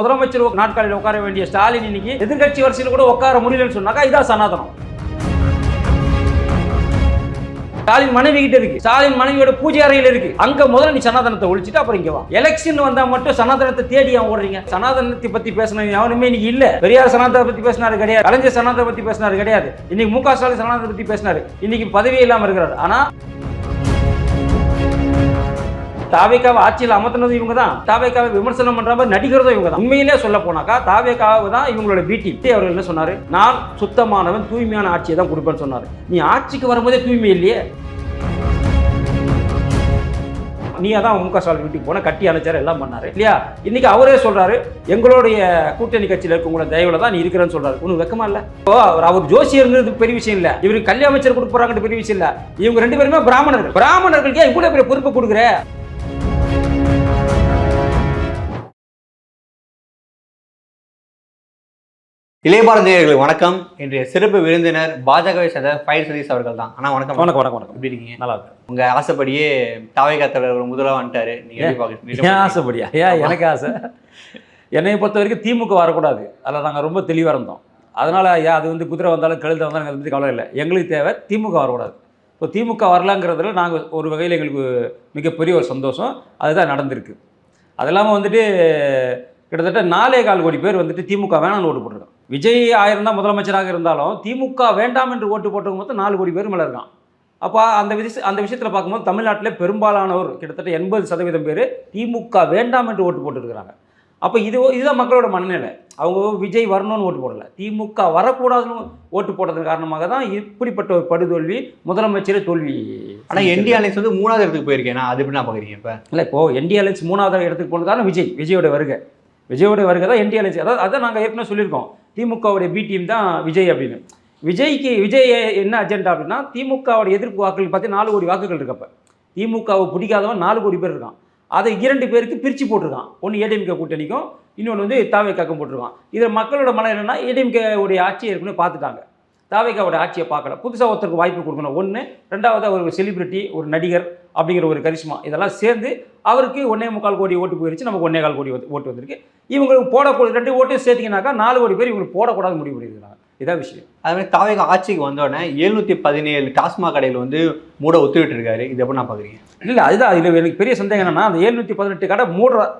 முதலமைச்சர் நாட்காலில் உட்கார வேண்டிய ஸ்டாலின் இன்னைக்கு எதிர்கட்சி வரிசையில் கூட உட்கார முடியலன்னு சொன்னாக்கா இதான் சனாதனம். ஸ்டாலின் மனைவி கிட்ட இருக்கு, ஸ்டாலின் மனைவியோட பூஜை அறையில் இருக்கு. அங்க முதல்ல நீ சனாதனத்தை ஒழிச்சிட்டு அப்புறம் இங்க வா. எலெக்ஷன் வந்தா மட்டும் சனாதனத்தை தேடி அவன் ஓடுறீங்க. சனாதனத்தை பத்தி பேசினது எவனுமே இன்னைக்கு இல்ல. பெரியார் சனாதனத்தை பத்தி பேசினாரு கிடையாது, கலைஞர் சனாதனத்தை பத்தி பேசினாரு கிடையாது. இன்னைக்கு மு க ஸ்டாலின் சனாதனத்தை பத்தி பேசினாரு, இன்னைக்கு பதவியே இல்லாம இருக்கிறாரு. ஆனா தாவேக்காவை ஆட்சியில் அமர்த்தினது இவங்க தான், தாவேக்காவை விமர்சனம் பண்ற மாதிரி நடிக்கிறதும் இவங்க தான். உண்மையிலே சொல்ல போனாக்கா தாவேக்காவை தான் இவங்களோட பிடி. அவர்கள் என்ன சொன்னாரு, நான் சுத்தமானவன் தூய்மையான ஆட்சியை தான் கொடுப்பேன்னு சொன்னாரு. நீ ஆட்சிக்கு வரும்போதே தூய்மை இல்லையே. நீ அதான் மு க ஸ்டாலின் வீட்டுக்கு போன கட்டி அணைச்சாரு, எல்லாம் பண்ணாரு இல்லையா. இன்னைக்கு அவரே சொல்றாரு, எங்களுடைய கூட்டணி கட்சியில் இருக்கவங்களோட தயவுல தான் நீ இருக்கிறேன்னு சொல்றாரு. ஒன்றும் வெக்கமா இல்ல? அவர் ஜோசியர்ங்கிறது பெரிய விஷயம் இல்ல, இவருக்கு கல்வி அமைச்சர் கொடுக்க போறாங்க பெரிய விஷயம் இல்ல. இவங்க ரெண்டு பேருமே பிராமணர்கள். பிராமணர்களுக்கு ஏன் இவ்வளவு பெரிய பொறுப்பு கொடுக்குற? இளையபாரதியர்களுக்கு வணக்கம். இன்றைய சிறப்பு விருந்தினர் பாஜகவை சேர்ந்த ஃபைல் சதீஷ் அவர்கள் தான். ஆனால் வணக்கம். வணக்கம் வணக்கம் வணக்கம். எப்படி இருக்கீங்க? நல்லா இருக்கு. உங்க ஆசைப்படியே தாவேகா தலைவர் முதல்ல வந்துட்டாரு. நீங்க எப்படி பாக்குறீங்க? ஆசைப்படியா? எனக்கு ஆசை. என்னை பொறுத்த வரைக்கும் திமுக வரக்கூடாது, அதில் நாங்கள் ரொம்ப தெளிவாக இருந்தோம். அதனால் அது வந்து குதிரை வந்தாலும் கழுத வந்தாலும் அதை பற்றி கவலை இல்லை. எங்களுக்கு தேவை திமுக வரக்கூடாது. இப்போ திமுக வரலாங்கிறதுல நாங்கள் ஒரு வகையில் எங்களுக்கு மிகப்பெரிய ஒரு சந்தோஷம். அதுதான் நடந்திருக்கு. அது இல்லாமல் வந்துட்டு கிட்டத்தட்ட 4.25 கோடி பேர் வந்துட்டு திமுக வேணாம்னு ஓட்டு போட்டிருக்கான். விஜய் 1000 தான் முதலமைச்சராக இருந்தாலும் திமுக வேண்டாம் என்று ஓட்டு போட்டவங்க மொத்தம் 4 கோடி பேர் மேலே இருக்கான். அப்போ அந்த விஷயத்தில் பார்க்கும்போது தமிழ்நாட்டில் பெரும்பாலானவர் கிட்டத்தட்ட 80% பேர் திமுக வேண்டாம் என்று ஓட்டு போட்டுருக்கிறாங்க. அப்போ இதுதான் மக்களோட மனநிலை. அவங்க விஜய் வரணும்னு ஓட்டு போடலை, திமுக வரக்கூடாதுன்னு ஓட்டு போட்டதன் காரணமாக தான் இப்படிப்பட்ட ஒரு படுதோல்வி, முதலமைச்சரே தோல்வி. ஆனால் என்டி அலைன்ஸ் வந்து 3வது இடத்துக்கு போயிருக்கேன். அது எப்படி நான் பார்க்குறீங்க? இப்போ இல்லை, இப்போது என்டி அலைன்ஸ் 3வது இடத்துக்கு போனது காரணம் விஜயோட வருகை தான் என்டி அலைன்ஸ். அதான் நாங்கள் ஏற்கனவே சொல்லியிருக்கோம், திமுகவுடைய பி டீம் தான் விஜய் அப்படின்னு. விஜய் என்ன அஜெண்டா அப்படின்னா, திமுகவுடைய எதிர்ப்பு வாக்குகள் பார்த்து 4 கோடி வாக்குகள் இருக்கப்ப திமுகவை பிடிக்காதவன் 4 கோடி பேர் இருக்கான். அதை 2 பேருக்கு பிரித்து போட்டிருக்கான். ஒன்று ஏடிஎம்கே கூட்டணிக்கும், இன்னொன்று வந்து தாவேக்காக்கும் போட்டிருக்கான். இதில் மக்களோட மனம் என்னென்னா, ஏடிஎம்கே உடைய ஆட்சியை ஏற்கனவே பார்த்துட்டாங்க, தாவேக்காவோட ஆட்சியை பார்க்கல. புதுசாக ஒருத்தருக்கு வாய்ப்பு கொடுக்கணும் ஒன்று. ரெண்டாவது, ஒரு செலிபிரிட்டி, ஒரு நடிகர் அப்படிங்கிற ஒரு கரிஷ்மா, இதெல்லாம் சேர்ந்து அவருக்கு 1.25 கோடி ஓட்டு போயிருச்சு, நமக்கு 1.25 கோடி ஓட்டு வந்திருக்கு. இவங்களுக்கு போடக்கூடாது 2 ஓட்டு சேர்த்திங்கனாக்கா 4 கோடி பேர் இவங்களுக்கு போடக்கூடாது முடிவு பண்ணியிருக்காங்க. இதான் விஷயம். அதுமாதிரி தாவேகா ஆட்சிக்கு வந்தோடனே 717 டாஸ்மாக் கடையில் வந்து மூட ஒத்துவிட்டு இருக்காரு. இது எப்படி நான் பார்க்குறீங்க? இல்லை, அதுதான் இதில் எனக்கு பெரிய சந்தேகம் என்னென்னா, அந்த 718 கடை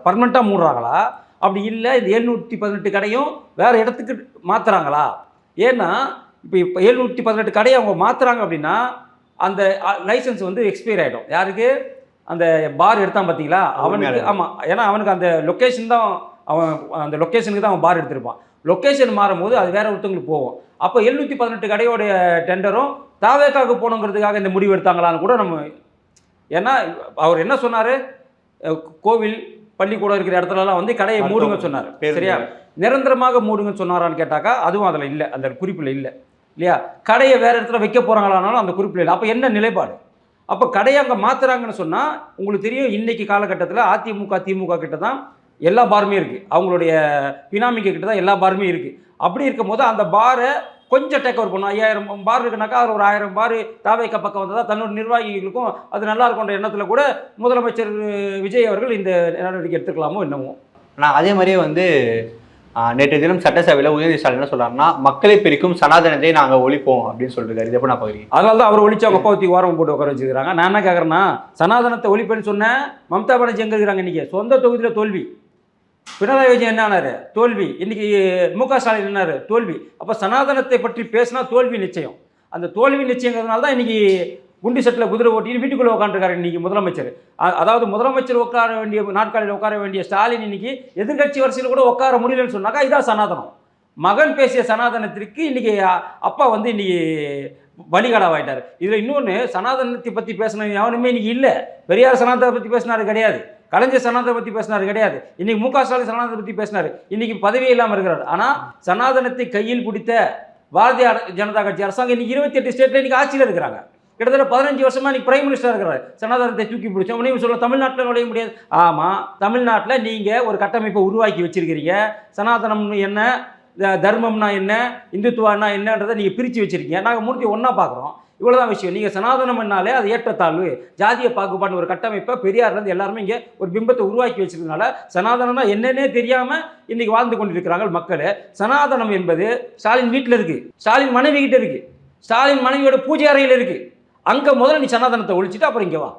பர்மனெண்ட்டாக மூடுறாங்களா, அப்படி இல்லை இந்த 718 கடையும் வேறு இடத்துக்கு மாற்றுறாங்களா? ஏன்னா இப்போ 718 கடையை அவங்க மாற்றுறாங்க அப்படின்னா அந்த லைசன்ஸ் வந்து எக்ஸ்பயர் ஆகிடும். யாருக்கு? அந்த பார் எடுத்தான் பார்த்தீங்களா அவனுக்கு. ஆமாம், ஏன்னா அவனுக்கு அந்த லொக்கேஷன் தான், அவன் அந்த லொக்கேஷனுக்கு தான் அவன் பார் எடுத்திருப்பான். லொக்கேஷன் மாறும்போது அது வேறு ஒருத்தவங்களுக்கு போகும். அப்போ 718 கடையோடைய டெண்டரும் தாவேக்காவுக்கு போகணுங்கிறதுக்காக இந்த முடிவு எடுத்தாங்களான்னு கூட நம்ம. ஏன்னா அவர் என்ன சொன்னார், கோவில் பள்ளிக்கூடம் இருக்கிற இடத்துலலாம் வந்து கடையை மூடுங்க சொன்னார். சரியா? நிரந்தரமாக மூடுங்கன்னு சொன்னாரான்னு கேட்டாக்கா அதுவும் அதில் இல்லை, அந்த குறிப்பில் இல்லை இல்லையா. கடையை வேறு இடத்துல வைக்க போகிறாங்களானாலும் அந்த குறிப்பில் இல்லை. அப்போ என்ன நிலைப்பாடு? அப்போ கடையை அங்கே மாற்றுறாங்கன்னு சொன்னால் உங்களுக்கு தெரியும், இன்றைக்கி காலகட்டத்தில் அதிமுக திமுக கிட்ட தான் எல்லா பாருமே இருக்குது, அவங்களுடைய பினாமிக்க கிட்ட தான் எல்லா பாருமே இருக்குது. அப்படி இருக்கும் போது அந்த பாரை கொஞ்சம் டேக் ஓவர் பண்ணும். 5000 பார் இருக்குனாக்கா அது ஒரு 1000 பார் தாவேக்கா பக்கம் வந்தால் தன்னோட நிர்வாகிகளுக்கும் அது நல்லா இருக்குன்ற எண்ணத்தில் கூட முதலமைச்சர் விஜய் அவர்கள் இந்த நடவடிக்கை எடுத்துக்கலாமோ என்னமோ. ஆனால் அதே மாதிரியே வந்து நேற்று தினம் சட்டசபையில் உதயநிதி ஸ்டாலின் என்ன சொல்றாருன்னா, மக்களை பிரிக்கும் சனாதனத்தை நாங்கள் ஒழிப்போம் அப்படின்னு சொல்லிருக்காரு. இதை எப்படி நான் பார்க்குறீங்க? அதனால தான் அவர் ஒழிச்சு அவங்க பத்தி ஓரம் போட்டு உட்கார வச்சுக்கிறாங்க. நான் என்ன கேட்குறேன்னா, சனாதனத்தை ஒழிப்பேன்னு சொன்னேன், மம்தா பானர்ஜி எங்கே இருக்கிறாங்க? இன்றைக்கி சொந்த தொகுதியில் தோல்வி. பினராயி விஜயன் என்ன ஆனார்? தோல்வி. இன்றைக்கி மு க ஸ்டாலின் என்னாரு? தோல்வி. அப்போ சனாதனத்தை பற்றி பேசினா தோல்வி நிச்சயம். அந்த தோல்வி நிச்சயங்கிறதுனால தான் இன்றைக்கி குண்டி செட்டில் குதிரை ஓட்டின்னு வீட்டுக்குள்ளே உட்காந்துருக்காரு இன்றைக்கி முதலமைச்சர். அதாவது முதலமைச்சர் உட்கார வேண்டிய நாட்காலில் உட்கார வேண்டிய ஸ்டாலின் இன்றைக்கி எதிர்கட்சி வரிசையில் கூட உட்கார முடியலன்னு சொன்னாக்கா இதான் சனாதனம். மகன் பேசிய சனாதனத்திற்கு இன்றைக்கி அப்பா வந்து இன்றைக்கி பலிகடாவாயிட்டார். இதில் இன்னொன்று, சனாதனத்தை பற்றி பேசினது எவனுமே இன்றைக்கி இல்லை. பெரியார் சனாதனத்தை பற்றி பேசினாரு கிடையாது, கலைஞர் சனாதனத்தை பற்றி பேசினாரு கிடையாது, இன்றைக்கி மு க ஸ்டாலின் சனாதனத்தை பற்றி பேசினார். இன்றைக்கி பதவியே இல்லாமல் இருக்கிறார். ஆனால் சனாதனத்தை கையில் பிடித்த பாரதிய ஜனதா கட்சி அரசாங்கம் இன்றைக்கி 28 ஸ்டேட்டில் இன்றைக்கி ஆட்சியில் இருக்கிறாங்க. கிட்டத்தட்ட 15 வருஷமாக நீ பிரைம் மினிஸ்டராக இருக்கிறார். சனாதனத்தை தூக்கி பிடிச்சோம். உடனே சொல்ல தமிழ்நாட்டில் நுழைய முடியாது. ஆமாம், தமிழ்நாட்டில் நீங்கள் ஒரு கட்டமைப்பை உருவாக்கி வச்சிருக்கிறீங்க. சனாதனம்னு என்ன, தர்மம்னா என்ன, இந்துத்துவானா என்னன்றதை நீங்கள் பிரித்து வச்சுருக்கீங்க. நாங்கள் மூர்த்தி ஒன்றா பார்க்குறோம். இவ்வளோதான் விஷயம். நீங்கள் சனாதனம்னாலே அது ஏற்றத்தாழ்வு, ஜாதிய பாகுபாடு ஒரு கட்டமைப்பை பெரியார்லேருந்து எல்லாருமே இங்கே ஒரு பிம்பத்தை உருவாக்கி வச்சிருக்கனால சனாதனம்னா என்னன்னே தெரியாமல் இன்னைக்கு வாழ்ந்து கொண்டிருக்கிறார்கள் மக்கள். சனாதனம் என்பது ஸ்டாலின் வீட்டில் இருக்குது, ஸ்டாலின் மனைவி கிட்ட இருக்குது, ஸ்டாலின் மனைவியோட பூஜை அறையில் இருக்குது. அங்கே முதல்ல நீ சனாதனத்தை ஒழிச்சிட்டு அப்புறம் இங்கே வா.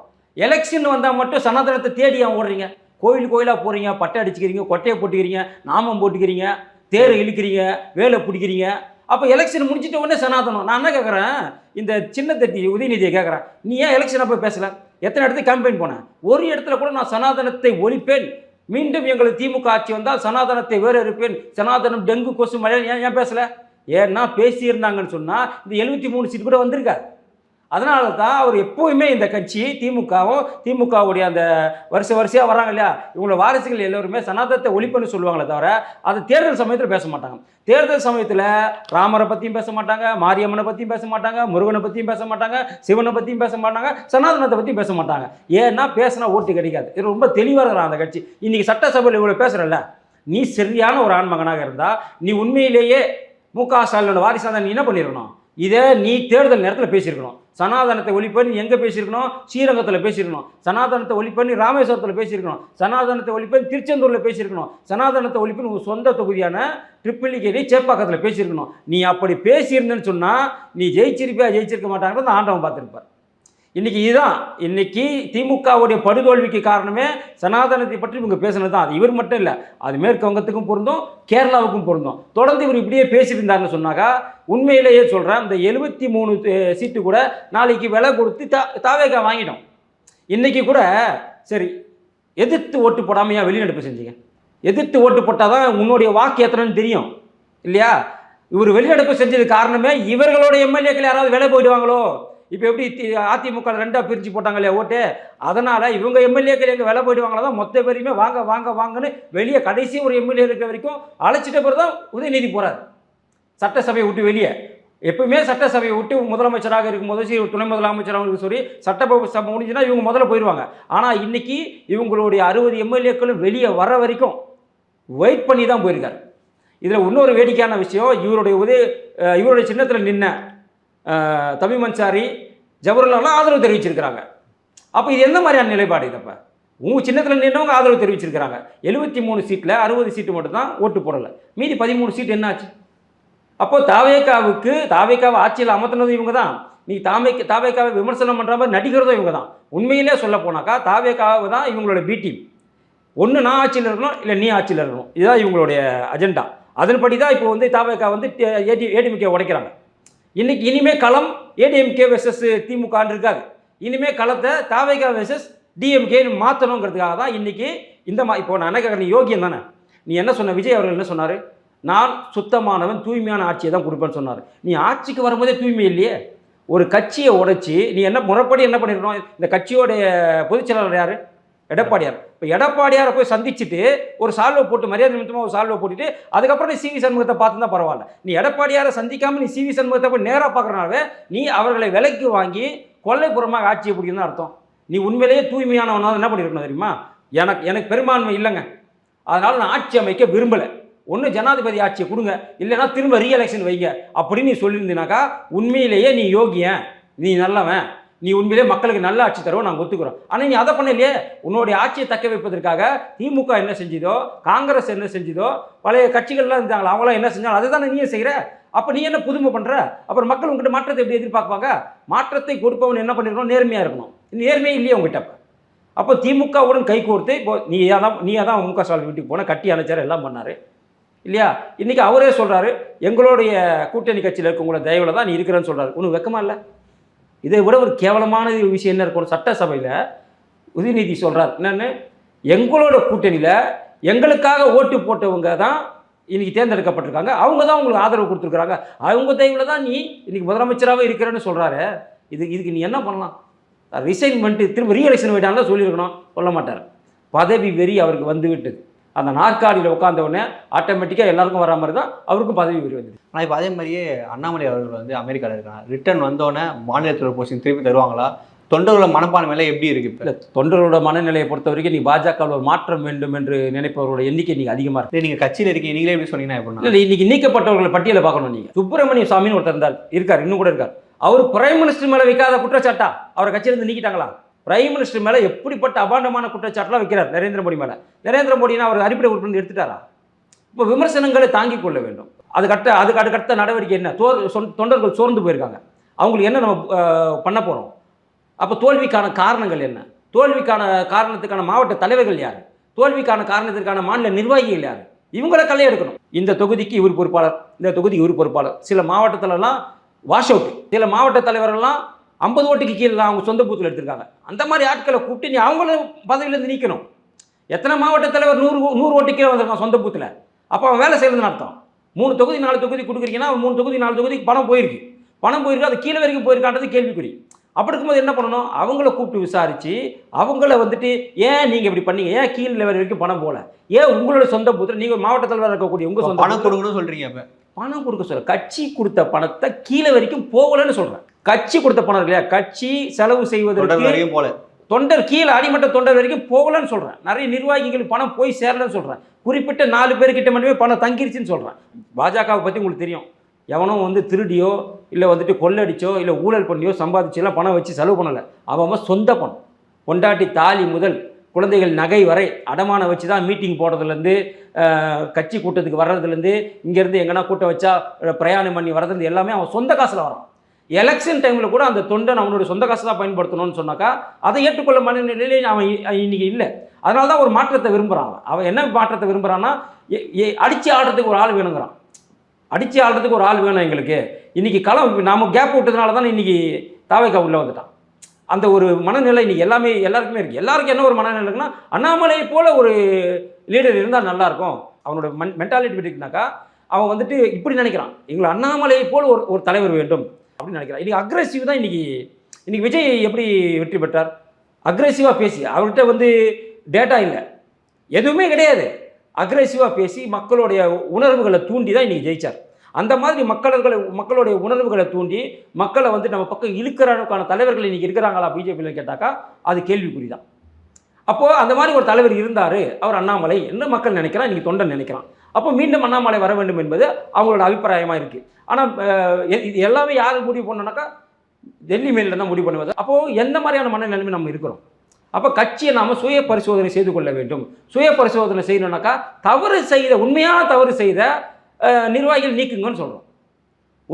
எலெக்ஷன் வந்தால் மட்டும் சனாதனத்தை தேடி ஏன் ஓடுறீங்க? கோயிலாக போகிறீங்க, பட்டை அடிச்சுக்கிறீங்க, கொட்டையை போட்டுக்கிறீங்க, நாமம் போட்டுக்கிறீங்க, தேரை இழுக்கிறீங்க, வேலை பிடிக்கிறீங்க. அப்போ எலெக்ஷன் முடிச்சிட்ட உடனே சனாதனம். நான் என்ன கேட்குறேன், இந்த சின்ன தட்டி உதயநிதியை கேட்குறேன், நீ ஏன் எலெக்ஷன் அப்போ பேசலை? எத்தனை இடத்துக்கு கேம்பெயின் போனேன்? ஒரு இடத்துல கூட நான் சனாதனத்தை ஒழிப்பேன், மீண்டும் எங்களுக்கு திமுக ஆட்சி வந்தால் சனாதனத்தை வேறு இருப்பேன், சனாதனம் டெங்கு கொசு மழை ஏன் பேசலை? ஏன்னா பேசியிருந்தாங்கன்னு சொன்னால் இந்த 73 சீட் கூட வந்திருக்காரு. அதனால தான் அவர் எப்போவுமே இந்த கட்சி திமுகவுடைய அந்த வரிசையாக வராங்க இல்லையா, இவங்களோட வாரிசுகள் எல்லோருமே சனாதனத்தை ஒழிப்புன்னு சொல்லுவாங்களே தவிர அதை தேர்தல் சமயத்தில் பேச மாட்டாங்க. தேர்தல் சமயத்தில் ராமரை பற்றியும் பேச மாட்டாங்க, மாரியம்மனை பற்றியும் பேச மாட்டாங்க, முருகனை பற்றியும் பேச மாட்டாங்க, சிவனை பற்றியும் பேச மாட்டாங்க, சனாதனத்தை பற்றியும் பேச மாட்டாங்க. ஏன்னா பேசினா ஓட்டு கிடைக்காது. இது ரொம்ப தெளிவாக இருக்கிறான் அந்த கட்சி. இன்றைக்கி சட்டசபையில் இவ்வளோ பேசுகிறல்ல, நீ சரியான ஒரு ஆண்மகனாக இருந்தால் நீ உண்மையிலேயே மு.க. ஸ்டாலினோட வாரிசாக தான் நீ என்ன பண்ணியிருக்கணும்? இதை நீ தேர்தல் நேரத்தில் பேசியிருக்கணும். சனாதனத்தை ஒழிப்பண்ணி எங்கே பேசியிருக்கணும்? ஸ்ரீரங்கத்தில் பேசியிருக்கணும். சனாதனத்தை ஒழிப்பண்ணி ராமேஸ்வரத்தில் பேசியிருக்கணும். சனாதனத்தை ஒழிப்பண்ணி திருச்செந்தூரில் பேசியிருக்கணும். சனாதனத்தை ஒழிப்பண்ணி உங்கள் சொந்த தொகுதியான ட்ரிப்பிள்கேணி சேப்பாக்கத்தில் பேசியிருக்கணும். நீ அப்படி பேசியிருந்தேன்னு சொன்னால் நீ ஜெயிச்சிருக்க மாட்டாங்கன்னு ஆண்டவன் பார்த்துருப்பார். இன்னைக்கு திமுகவுடைய படுதோல்விக்கு காரணமே சனாதனத்தை பற்றி இவங்க பேசுனது தான். அது இவர் மட்டும் இல்லை, அது மேற்கு வங்கத்துக்கும் பொருந்தும், கேரளாவுக்கும் பொருந்தும். தொடர்ந்து இவர் இப்படியே பேசிட்டு இருந்தாருன்னு சொன்னாக்கா உண்மையிலேயே சொல்கிறேன், இந்த 73 சீட்டு கூட நாளைக்கு விலை கொடுத்து தாவேகா வாங்கிட்டோம். இன்றைக்கி கூட சரி, எதிர்த்து ஓட்டு போடாமையா வெளிநடப்பு செஞ்சீங்க? எதிர்த்து ஓட்டு போட்டால் தான் உன்னுடைய வாக்கு எத்தனைன்னு தெரியும் இல்லையா? இவர் வெளிநடப்பு செஞ்சது காரணமே இவர்களோட எம்எல்ஏக்கள் யாராவது விலை போயிடுவாங்களோ. இப்போ எப்படி அதிமுக 2ஆக பிரித்து போட்டாங்க இல்லையா ஓட்டு, அதனால் இவங்க எம்எல்ஏக்கள் எங்கே விலை போயிடுவாங்களோ தான் மொத்த பேரையுமே வாங்கன்னு வெளியே கடைசி ஒரு எம்எல்ஏ இருக்கிற வரைக்கும் அழைச்சிட்ட பிறகு தான் உதயநிதி போகிறார் சட்டசபையை விட்டு வெளியே. எப்பவுமே சட்டசபையை விட்டு முதலமைச்சராக இருக்கும்போது துணை முதலமைச்சராக சொல்லி சட்டசபை முடிஞ்சுன்னா இவங்க முதல்ல போயிடுவாங்க. ஆனால் இன்றைக்கி இவங்களுடைய 60 எம்எல்ஏக்களும் வெளியே வர வரைக்கும் வெயிட் பண்ணி தான் போயிருக்கார். இதில் இன்னொரு வேடிக்கையான விஷயம், இவருடைய சின்னத்தில் நின்ன தமிழ் மன்சாரி, ஜவஹர்லாலாம் ஆதரவு தெரிவிச்சிருக்கிறாங்க. அப்போ இது எந்த மாதிரியான நிலைப்பாடு? இதப்போ உங்கள் சின்னத்தில் நின்றவங்க ஆதரவு தெரிவிச்சிருக்கிறாங்க. 73 சீட்டில் 60 சீட்டு மட்டும் தான் ஓட்டு போடலை, மீதி 13 சீட்டு என்னாச்சு? அப்போது தாவேக்காவை ஆட்சியில் அமர்த்தினதும் இவங்க தான். நீ தாவேக்காவை விமர்சனம் பண்ணுற மாதிரி நடிக்கிறதும் இவங்க தான். உண்மையிலே சொல்ல போனாக்கா தாவேக்காவை தான் இவங்களோட பி டீம். ஒன்று நான் ஆட்சியில் இருக்கணும், இல்லை நீ ஆட்சியில் இருக்கணும், இதுதான் இவங்களுடைய அஜெண்டா. அதன்படி தான் இப்போ தாவேக்கா ஏடிஎம்கே உடைக்கிறாங்க. இனிமே களம் ஏடிஎம்கே வெர்சஸ் திமுகன்னு இருக்காது. இனிமேல் களத்தை தாவேகா வெர்சஸ் டிஎம்கேன்னு மாற்றணுங்கிறதுக்காக தான் இன்றைக்கி இப்போ நான் என்ன கேட்குறேன், நீ யோகியம் தானே? நீ என்ன சொன்ன? விஜய் அவர்கள் என்ன சொன்னார்? நான் சுத்தமானவன், தூய்மையான ஆட்சியை தான் கொடுப்பேன்னு சொன்னார். நீ ஆட்சிக்கு வரும்போதே தூய்மை இல்லையே. ஒரு கட்சியை உடைச்சி நீ முறைப்படி என்ன பண்ணிருக்கணும்? இந்த கட்சியோடைய பொதுச்செயலாளர் யார்? எடப்பாடியார். இப்போ எடப்பாடியாரை போய் சந்திச்சுட்டு ஒரு சால்வை போட்டு மரியாதை நிமித்தமாக ஒரு சால்வை போட்டுட்டு அதுக்கப்புறம் நீ சிவி சண்முகத்தை பார்த்து தான் பரவாயில்ல. நீ எடப்பாடியாரை சந்திக்காமல் நீ சிவி சண்முகத்தை போய் நேராக பார்க்குறனாவே நீ அவர்களை விலைக்கு வாங்கி கொள்ளைப்புறமாக ஆட்சியை பிடிக்கணும்னு அர்த்தம். நீ உண்மையிலேயே தூய்மையானவனாக என்ன பண்ணியிருக்கணும் தெரியுமா? எனக்கு பெரும்பான்மை இல்லைங்க, அதனால் நான் ஆட்சி அமைக்க விரும்பலை, ஒன்று ஜனாதிபதி ஆட்சியை கொடுங்க, இல்லைன்னா திரும்ப ரீஎலெக்ஷன் வைங்க அப்படின்னு நீ சொல்லியிருந்தீனாக்கா உண்மையிலேயே நீ யோகியன், நீ நல்லவன், நீ உண்மையிலே மக்களுக்கு நல்ல ஆட்சி தருவோம் நாங்கள் ஒத்துக்கிறோம். ஆனால் நீ அதை பண்ணலையே. உன்னுடைய ஆட்சியை தக்க வைப்பதற்காக திமுக என்ன செஞ்சதோ, காங்கிரஸ் என்ன செஞ்சதோ, பழைய கட்சிகள்லாம் இருந்தாங்களா அவங்களாம் என்ன செஞ்சாலும் அதை தானே நீயே செய்கிற. அப்போ நீ என்ன புதுமை பண்ணுற? அப்புறம் மக்கள் உங்கள்கிட்ட மாற்றத்தை எப்படி எதிர்பார்ப்பாங்க? மாற்றத்தை கொடுப்பவன் என்ன பண்ணிருக்கணும்? நேர்மையாக இருக்கணும். நேர்மையே இல்லையே உங்ககிட்ட. அப்போ திமுகவுடன் கை கோர்த்து இப்போ நீ தான் மு.க. ஸ்டாலின் வீட்டுக்கு போன, கட்டி அணைச்சார், எல்லாம் பண்ணார் இல்லையா? இன்றைக்கி அவரே சொல்கிறாரு எங்களுடைய கூட்டணி கட்சியில் இருக்கவங்களோட தயவில் தான் நீ இருக்கிறேன்னு சொல்கிறாரு. ஒன்றும் வெக்கமா இல்லை? இதை விட ஒரு கேவலமான விஷயம் என்ன இருக்கணும்? சட்டசபையில் உதயநிதி சொல்கிறார் என்னென்னு, எங்களோட கூட்டணியில் எங்களுக்காக ஓட்டு போட்டவங்க தான் இன்றைக்கி தேர்ந்தெடுக்கப்பட்டிருக்காங்க, அவங்க தான் உங்களுக்கு ஆதரவு கொடுத்துருக்குறாங்க, அவங்க தயவில் தான் நீ இன்றைக்கி முதலமைச்சராகவே இருக்கிறேன்னு சொல்கிறாரு. இதுக்கு நீ என்ன பண்ணலாம்? ரிசைன் பண்ணிட்டு திரும்ப ரீஎலெக்ஷன் போயிட்டாங்க சொல்லியிருக்கணும், சொல்ல மாட்டார். பதவி வெறி அவருக்கு வந்து விட்டது. அந்த நாற்காலியில் உட்காந்த உடனே ஆட்டோமேட்டிக்காக எல்லாருக்கும் வர மாதிரி தான் அவருக்கும் பதவி வெறி வந்தது. ஆனால் இப்போ அதே மாதிரியே அண்ணாமலை அவர்கள் அமெரிக்காவில் இருக்காங்க. ரிட்டர்ன் வந்தோடனே மாநிலத்தோட போஸ்டிங் திருப்பி தருவாங்களா? தொண்டர்களோட மனப்பான்மையில எப்படி இருக்குது? இப்போ தொண்டர்களோட மனநிலையை பொறுத்த வரைக்கும் நீ பாஜகவில் ஒரு மாற்றம் வேண்டும் என்று நினைப்பவர்களோட எண்ணிக்கை நீங்கள் அதிகமாக இருக்குது. நீங்கள் கட்சியில் இருக்கீங்க, நீங்களே எப்படி சொன்னீங்கன்னா எப்படின்னா இல்லை, இன்னைக்கு நீக்கப்பட்டவர்களை பட்டியலை பார்க்கணும். நீங்கள் சுப்பிரமணிய சாமின்னு ஒருத்தர் இருக்கார், இன்னும் கூட இருக்கார். அவர் பிரைம் மினிஸ்டர் மேலே வைக்காத குற்றச்சாட்டா அவரை கட்சியிலிருந்து நீக்கிட்டாங்களா? பிரைம் மினிஸ்டர் மேலே எப்படிப்பட்ட அபாண்டமான குற்றச்சாட்டுலாம் வைக்கிறார் நரேந்திர மோடி மேலே. நரேந்திர மோடினா அவர் அடிப்படை உறுப்பினர் எடுத்துட்டாரா? இப்போ விமர்சனங்களை தாங்கிக் கொள்ள வேண்டும். அதுக்கு அடுத்த நடவடிக்கை என்ன? தொண்டர்கள் சோர்ந்து போயிருக்காங்க. அவங்களுக்கு என்ன நம்ம பண்ண போகிறோம்? அப்போ தோல்விக்கான காரணங்கள் என்ன? தோல்விக்கான காரணத்துக்கான மாவட்ட தலைவர்கள் யார்? தோல்விக்கான காரணத்திற்கான மாநில நிர்வாகிகள் யார்? இவங்கள களை எடுக்கணும். இந்த தொகுதிக்கு இவர் பொறுப்பாளர், இந்த தொகுதிக்கு இவர் பொறுப்பாளர். சில மாவட்டத்திலலாம் வாஷ் அவுட், சில மாவட்ட தலைவர்கள்லாம் 50 ஓட்டுக்கு கீழே அவங்க சொந்த பூத்தில் எடுத்திருக்காங்க. அந்த மாதிரி ஆட்களை கூப்பிட்டு நீ அவங்கள பதவியிலேருந்து நீக்கணும். எத்தனை மாவட்ட தலைவர் 100 ஓட்டு கீழே வந்திருக்கான் சொந்த பூத்தில்? அப்போ அவன் வேலை செய்யறதுன்னு அர்த்தம். 3 தொகுதி 4 தொகுதி கொடுக்குறீங்கன்னா 3 தொகுதி 4 தொகுதிக்கு பணம் போயிருக்கு, அது கீழே வரைக்கும் போயிருக்கான்றது கேள்விக்குறி. அப்படி இருக்கும்போது என்ன பண்ணணும்? அவங்கள கூப்பிட்டு விசாரித்து அவங்கள வந்துட்டு ஏன் நீங்கள் இப்படி பண்ணீங்க, ஏன் கீழ் லெவல் வரைக்கும் பணம் போகல, ஏன் உங்களோட சொந்த பூத்தில் நீங்கள் மாவட்ட தலைவராக இருக்கக்கூடிய உங்கள் சொந்த பணம் கொடுக்கணும்னு சொல்கிறீங்க? அப்போ பணம் கொடுக்க சொல்ல, கட்சி கொடுத்த பணத்தை கீழே வரைக்கும் போகலன்னு சொல்கிறேன். கட்சி கொடுத்த பணம் இல்லையா, கட்சி செலவு செய்வதற்கு போல தொண்டர் கீழே அடிமட்ட தொண்டர் வரைக்கும் போகலன்னு சொல்கிறேன். நிறைய நிர்வாகிகள் பணம் போய் சேரலன்னு சொல்கிறேன். குறிப்பிட்ட 4 பேர்கிட்ட மட்டுமே பணம் தங்கிருச்சுன்னு சொல்கிறேன். பாஜகவை பற்றி உங்களுக்கு தெரியும். எவனும் வந்து திருடியோ இல்லை வந்துட்டு கொள்ளடிச்சோ இல்லை ஊழல் பண்ணியோ சம்பாதிச்செல்லாம் பணம் வச்சு செலவு பண்ணலை. அவன் சொந்த பணம், கொண்டாட்டி தாலி முதல் குழந்தைகள் நகை வரை அடமான வச்சு தான் மீட்டிங் போடுறதுலேருந்து கட்சி கூட்டத்துக்கு வர்றதுலேருந்து இங்கேருந்து எங்கன்னா கூட்டம் வச்சா பிரயாணம் பண்ணி வர்றதுலேருந்து எல்லாமே அவன் சொந்த காசில் வரான். எலெக்ஷன் டைமில் கூட அந்த தொண்டன் அவனுடைய சொந்த காசு தான் பயன்படுத்தணும்னு சொன்னாக்கா அதை ஏற்றுக்கொள்ள மனநிலையிலே அவன் இன்னைக்கு இல்லை. அதனால தான் ஒரு மாற்றத்தை விரும்புகிறான். அவன் என்ன மாற்றத்தை விரும்புகிறான்னா அடித்து ஆடுறதுக்கு ஒரு ஆள் வேணுங்கிறான். அடித்து ஆடுறதுக்கு ஒரு ஆள் வேணும் எங்களுக்கு. இன்றைக்கி களம் நாம் கேப் விட்டதுனால தான் இன்றைக்கி தாவேக்கா உள்ளே வந்துட்டான். அந்த ஒரு மனநிலை இன்றைக்கி எல்லாருக்குமே இருக்குது. எல்லாருக்கும் என்ன ஒரு மனநிலை இருக்குன்னா, அண்ணாமலையை போல் ஒரு லீடர் இருந்தால் நல்லாயிருக்கும். அவனோட மென்டாலிட்டி இருக்குனாக்கா அவன் வந்துட்டு இப்படி நினைக்கிறான், எங்களை அண்ணாமலையை போல் ஒரு தலைவர் வேண்டும் அப்படின்னு நினைக்கிறான். இன்றைக்கி அக்ரெசிவ் தான். இன்றைக்கி விஜய் எப்படி வெற்றி பெற்றார்? அக்ரெசிவாக பேசி, அவர்கிட்ட வந்து டேட்டா இல்லை, எதுவுமே கிடையாது. அக்ரெசிவாக பேசி மக்களுடைய உணர்வுகளை தூண்டி தான் இன்றைக்கி ஜெயித்தார். அந்த மாதிரி மக்களுடைய உணர்வுகளை தூண்டி மக்களை வந்து நம்ம பக்கம் இழுக்கிறதுக்கான தலைவர்கள் இன்றைக்கி இருக்கிறாங்களா பிஜேபியில் கேட்டாக்கா அது கேள்விக்குறி தான். அப்போது அந்த மாதிரி ஒரு தலைவர் இருந்தார் அவர் அண்ணாமலை என்று மக்கள் நினைக்கிறான், இன்றைக்கி தொண்டன் நினைக்கிறான். அப்போ மீண்டும் அண்ணாமலை வர வேண்டும் என்பது அவங்களோட அபிப்பிராயமாக இருக்குது. ஆனால் இது எல்லாமே யார் முடிவு பண்ணோன்னாக்கா டெல்லி மேலில் தான் முடிவு பண்ணுவது. அப்போது எந்த மாதிரியான மனநிலைமை நம்ம இருக்கிறோம்? அப்போ கட்சியை நாம் சுய பரிசோதனை செய்து கொள்ள வேண்டும். சுய பரிசோதனை செய்யணுன்னாக்கா உண்மையான தவறு செய்த நிர்வாகிகள் நீக்குங்கன்னு சொல்கிறோம்.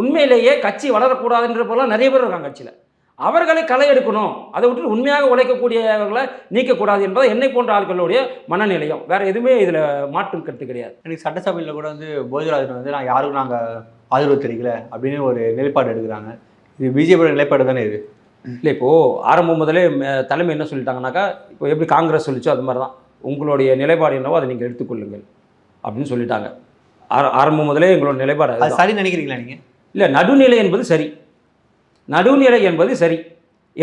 உண்மையிலேயே கட்சி வளரக்கூடாதுன்றப்பெல்லாம் நிறைய பேர் இருக்காங்க கட்சியில். அவர்களை களை எடுக்கணும், அதை விட்டு உண்மையாக உழைக்கக்கூடியவர்களை நீக்கக்கூடாது என்பது என்னை போன்ற ஆட்களுடைய மனநிலையம். வேறு எதுவுமே இதில் மாற்றும் கருத்து கிடையாது. எனக்கு சட்டசபையில் கூட வந்து போஜராஜன் வந்து யாருக்கும் நாங்கள் ஆதரவு தெரிவிக்கல அப்படின்னு ஒரு நிலைப்பாடு எடுக்கிறாங்க. இது பிஜேபியோட நிலைப்பாடு தானே இது? இல்லை, இப்போது ஆரம்பம் முதலே தலைமை என்ன சொல்லிட்டாங்கனாக்கா, இப்போ எப்படி காங்கிரஸ் சொல்லிச்சோ அது மாதிரி தான், உங்களுடைய நிலைப்பாடு என்னவோ அதை நீங்கள் எடுத்துக்கொள்ளுங்கள் அப்படின்னு சொல்லிட்டாங்க. ஆரம்பம் முதலே எங்களோட நிலைப்பாடு அது சரி நினைக்கிறீங்களா நீங்கள்? இல்லை, நடுநிலை என்பது சரி. நடுநிலை என்பது சரி.